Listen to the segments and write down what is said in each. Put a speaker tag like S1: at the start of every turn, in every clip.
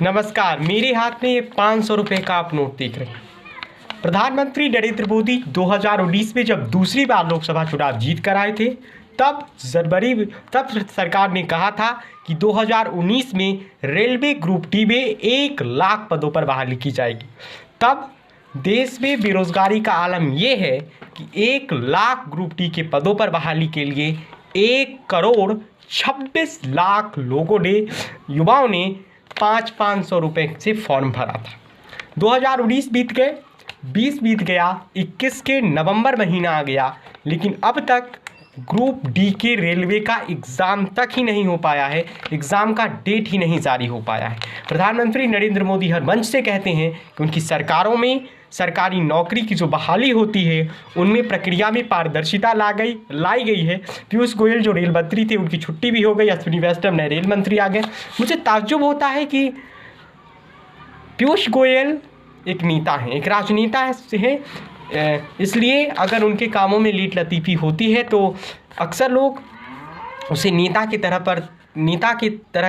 S1: नमस्कार, मेरे हाथ में ये 500 रुपये का आप नोट देख रहे हैं। प्रधानमंत्री नरेंद्र मोदी 2019 में जब दूसरी बार लोकसभा चुनाव जीत कर आए थे, तब सरकार ने कहा था कि 2019 में रेलवे ग्रुप डी में 1 लाख पदों पर बहाली की जाएगी। तब देश में बेरोजगारी का आलम यह है कि 1 लाख ग्रुप डी के पदों पर बहाली के लिए 1,26,00,000 लोगों ने, युवाओं ने 500 रुपये से फॉर्म भरा था। 2019 बीत गए, 20 बीत गया, 21 के नवंबर महीना आ गया, लेकिन अब तक ग्रुप डी के रेलवे का एग्ज़ाम तक ही नहीं हो पाया है, एग्ज़ाम का डेट ही नहीं जारी हो पाया है। प्रधानमंत्री नरेंद्र मोदी हर मंच से कहते हैं कि उनकी सरकारों में सरकारी नौकरी की जो बहाली होती है उनमें प्रक्रिया में पारदर्शिता लाई गई है। पीयूष गोयल जो रेल मंत्री थे उनकी छुट्टी भी हो गई, अश्विनी वैष्णव नए रेल मंत्री आ गए। मुझे ताज्जुब होता है कि पीयूष गोयल एक नेता हैं, एक राजनेता हैं, इसलिए अगर उनके कामों में लीट लतीफ़ी होती है तो अक्सर लोग उसे नेता की तरह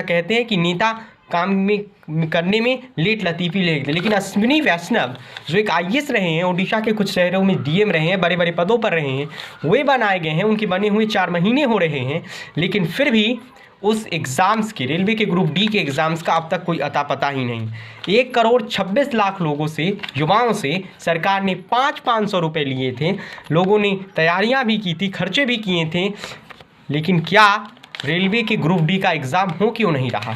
S1: कहते हैं कि नेता काम में करने में लेट लतीफ़ी लेते। लेकिन अश्विनी वैष्णव जो एक IAS रहे हैं, उड़ीसा के कुछ शहरों में DM रहे हैं, बड़े बड़े पदों पर रहे हैं, वे बनाए गए हैं, उनके बने हुए 4 महीने हो रहे हैं, लेकिन फिर भी उस एग्ज़ाम्स के, रेलवे के ग्रुप डी के एग्ज़ाम्स का अब तक कोई अता पता ही नहीं। 1,26,00,000 लोगों से, युवाओं से सरकार ने 500 रुपये लिए थे। लोगों ने तैयारियां भी की थी, खर्चे भी किए थे, लेकिन क्या रेलवे के ग्रुप डी का एग्ज़ाम हो क्यों नहीं रहा?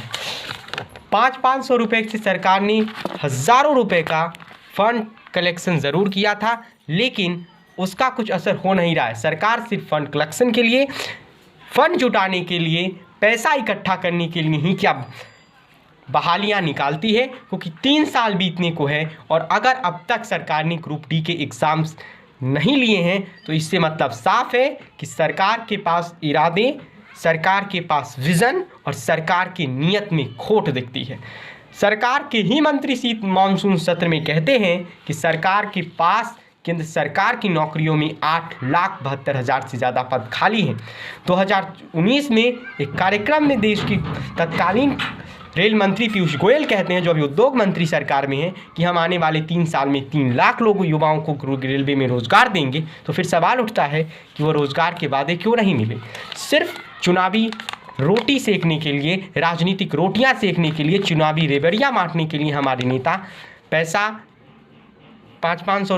S1: 500 रुपये से सरकार ने हज़ारों रुपये का फ़ंड कलेक्शन ज़रूर किया था, लेकिन उसका कुछ असर हो नहीं रहा है। सरकार सिर्फ फ़ंड कलेक्शन के लिए, फ़ंड जुटाने के लिए, पैसा इकट्ठा करने के लिए ही क्या बहालियां निकालती है, क्योंकि 3 साल बीतने को है और अगर अब तक सरकार ने ग्रुप डी के एग्ज़ाम्स नहीं लिए हैं तो इससे मतलब साफ है कि सरकार के पास इरादे, सरकार के पास विज़न और सरकार की नीयत में खोट दिखती है। सरकार के ही मंत्री शीत मानसून सत्र में कहते हैं कि सरकार के पास केंद्र सरकार की नौकरियों में 8,72,000 से ज़्यादा पद खाली हैं। 2019 में एक कार्यक्रम में देश की तत्कालीन रेल मंत्री पीयूष गोयल कहते हैं, जो अभी उद्योग मंत्री सरकार में हैं, कि हम आने वाले 3 साल में 3 लाख लोगों, युवाओं को रेलवे में रोज़गार देंगे। तो फिर सवाल उठता है कि वो रोज़गार के वादे क्यों नहीं मिले? सिर्फ चुनावी रोटी सेकने के लिए, राजनीतिक रोटियां सेकने के लिए, चुनावी रेवड़ियां बांटने के लिए हमारे नेता पैसा 500